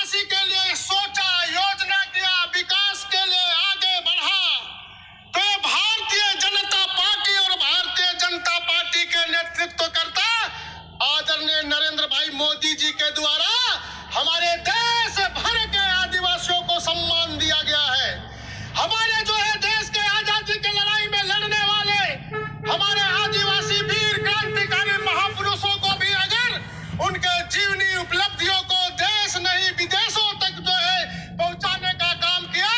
आदिवासी के लिए सोचा, योजना किया, विकास के लिए आगे बढ़ा, तो भारतीय जनता पार्टी और भारतीय जनता पार्टी के नेतृत्व करता आदरणीय नरेंद्र भाई मोदी जी के द्वारा हमारे देश भर के आदिवासियों को सम्मान दिया गया है। हमारे जो है देश के आजादी की लड़ाई में लड़ने वाले हमारे आदिवासी वीर क्रांतिकारी महापुरुषों को भी अगर उनके जीवनी उपलब्धियों को देश नहीं विदेशों तक जो है पहुंचाने का काम किया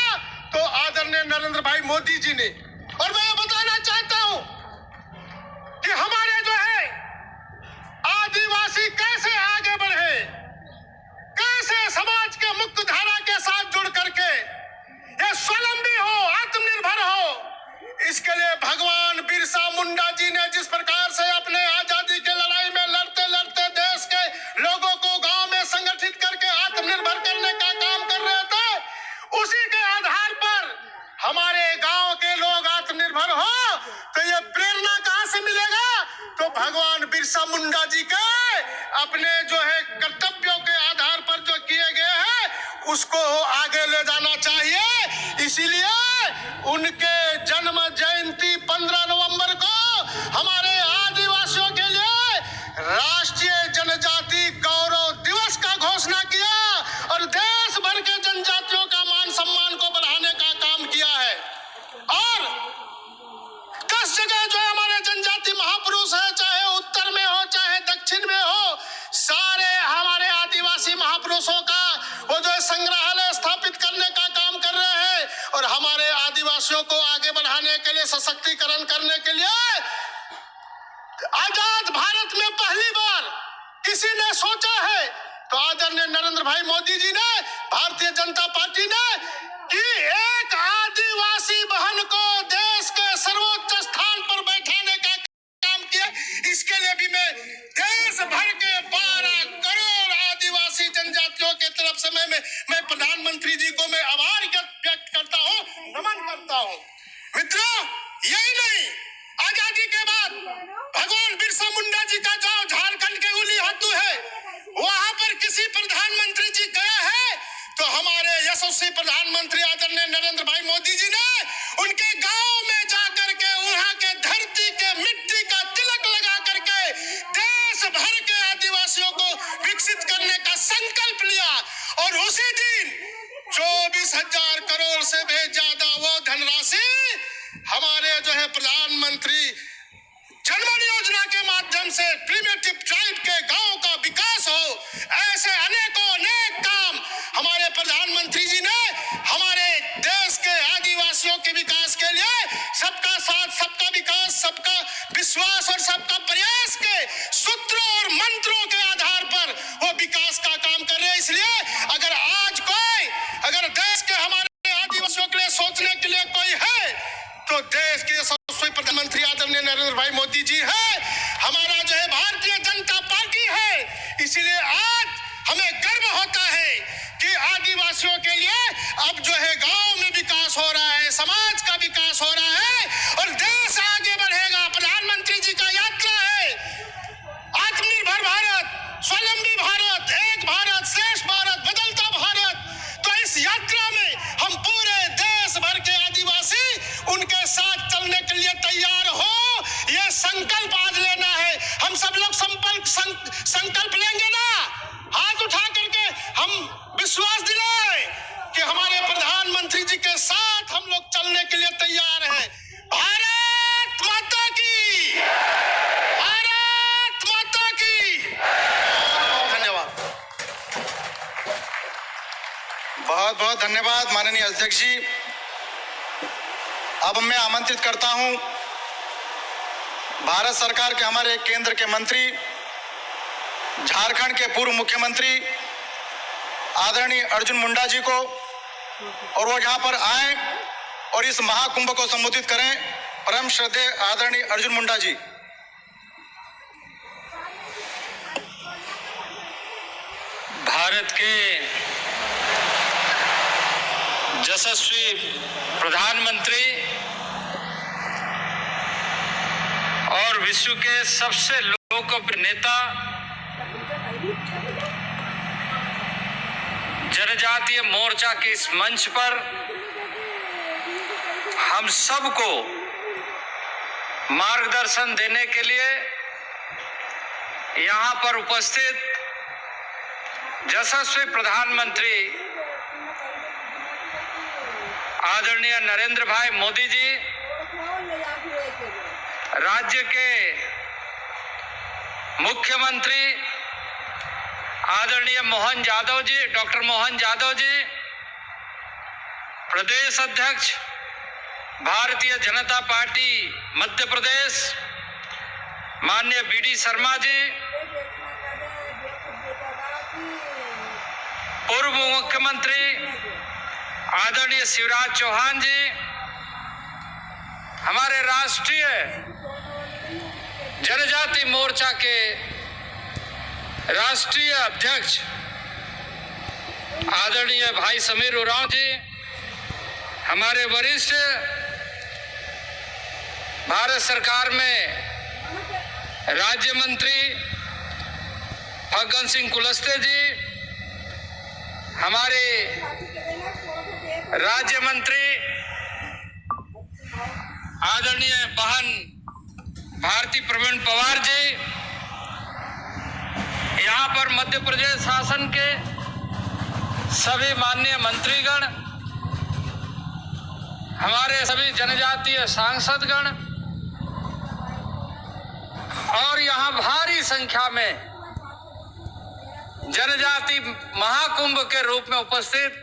तो आदरणीय नरेंद्र भाई मोदी जी ने। और मैं बताना चाहता हूं कि हमारे जो है आदिवासी कैसे आगे बढ़े, कैसे समाज के मुख्य धारा के साथ जुड़ करके ये स्वावलंबी हो, आत्मनिर्भर हो। इसके लिए भगवान बिरसा मुंडा जी ने जिस प्रकार से अपने आजादी की लड़ाई में लड़ते लड़ते देश के लोगों को गांव में संगठित करके आत्मनिर्भर करने का काम कर रहे थे, उसी के आधार पर हमारे गांव के लोग आत्मनिर्भर हो तो ये प्रेरणा कहां से मिलेगा? तो भगवान बिरसा मुंडा जी के अपने जो है कर्तव्यों के आधार पर जो किए गए हैं उसको आगे ले जाना चाहिए। इसीलिए उनके जन्म जयंती 15 नवंबर को हमारे आदिवासियों के लिए राष्ट्रीय जनजाति गौरव दिवस का घोषणा किया और देश भर के जनजातियों का मान सम्मान को बढ़ाने का काम किया है। और 10 जगह जो हमारे जनजाति महापुरुष है, चाहे उत्तर में हो चाहे दक्षिण में हो, सारे हमारे आदिवासी महापुरुषों का वो जो संग्रहालय स्थापित करने का काम कर रहे हैं और हमारे आदिवासियों को आगे बढ़ाने के लिए, सशक्तिकरण करने के लिए आजाद भारत में पहली बार किसी ने सोचा है तो आदरणीय नरेंद्र भाई मोदी जी ने, भारतीय जनता पार्टी ने, कि एक आदिवासी बहन को देश के सर्वोच्च स्थान पर बैठाने का काम किया। इसके लिए भी मैं देश भर के 12 करोड़ आदिवासी जनजातियों के तरफ से मैं प्रधानमंत्री जी को मैं आभार व्यक्त करता हूं, नमन करता हूं। मित्रों, यही नहीं, आजादी के बाद भगवान बिरसा मुंडा जी का गांव झारखंड के उली हाथू है, वहां पर किसी प्रधानमंत्री जी गया है तो हमारे यशस्वी प्रधानमंत्री आदरणीय नरेंद्र भाई मोदी जी ने उनके गांव में जाकर के वहां के धरती के मिट्टी का तिलक लगा करके देश भर के आदिवासियों को विकसित करने का संकल्प लिया और उसी दिन 24,000 करोड़ से भी ज्यादा वो धनराशि हमारे जो है प्रधानमंत्री जनधन योजना के माध्यम से प्रिमिटिव ट्राइब के गांव का विकास हो, ऐसे अनेकों अनेक काम हमारे प्रधानमंत्री जी ने हमारे देश के आदिवासियों के विकास के लिए सबका साथ, सबका विकास, सबका विश्वास और सबका प्रयास के सूत्रों और मंत्रों के आधार पर वो विकास का काम कर रहे हैं। इसलिए अगर आज कोई, अगर देश के हमारे आदिवासियों के लिए सोचने के लिए कोई है तो देश के प्रधानमंत्री आदरणीय नरेंद्र भाई मोदी जी है, हमारा जो है भारतीय जनता पार्टी है। इसीलिए आज हमें गर्व होता है कि आदिवासियों के लिए अब जो है गांव में विकास हो रहा है, समाज का विकास हो रहा है और देश आगे बढ़ेगा। प्रधानमंत्री जी का यात्रा है आत्मनिर्भर भारत, स्वावलंबी भारत, एक भारत श्रेष्ठ भारत, बदलता भारत। तो इस यात्रा में हम पूरे देश भर के आदिवासी उनके साथ चलने के लिए तैयार हो, ये संकल्प आज लेना है। हम सब लोग संकल्प लेंगे ना, हाथ उठा करके हम विश्वास दिलाए कि हमारे प्रधानमंत्री जी के साथ हम लोग चलने के लिए तैयार हैं। भारत माता की, भारत माता की। धन्यवाद। बहुत बहुत धन्यवाद माननीय अध्यक्ष जी। अब मैं आमंत्रित करता हूं भारत सरकार के हमारे केंद्र के मंत्री, झारखंड के पूर्व मुख्यमंत्री आदरणीय अर्जुन मुंडा जी को, और वो यहाँ पर आए और इस महाकुंभ को संबोधित करें। परम श्रद्धेय आदरणीय अर्जुन मुंडा जी। भारत के यशस्वी प्रधानमंत्री और विश्व के सबसे लोकप्रिय नेता जनजातीय मोर्चा के इस मंच पर हम सबको मार्गदर्शन देने के लिए यहाँ पर उपस्थित यशस्वी प्रधानमंत्री आदरणीय नरेंद्र भाई मोदी जी, राज्य के मुख्यमंत्री आदरणीय मोहन यादव जी, डॉक्टर मोहन यादव जी, प्रदेश अध्यक्ष भारतीय जनता पार्टी मध्य प्रदेश माननीय बीडी शर्मा जी, पूर्व मुख्यमंत्री आदरणीय शिवराज चौहान जी, हमारे राष्ट्रीय जनजाति मोर्चा के राष्ट्रीय अध्यक्ष आदरणीय भाई समीर उरांव जी, हमारे वरिष्ठ भारत सरकार में राज्य मंत्री फग्गन सिंह कुलस्ते जी, हमारे राज्य मंत्री आदरणीय बहन भारती प्रवीण पवार जी, यहाँ पर मध्य प्रदेश शासन के सभी माननीय मंत्रीगण, हमारे सभी जनजातीय सांसदगण और यहाँ भारी संख्या में जनजाति महाकुंभ के रूप में उपस्थित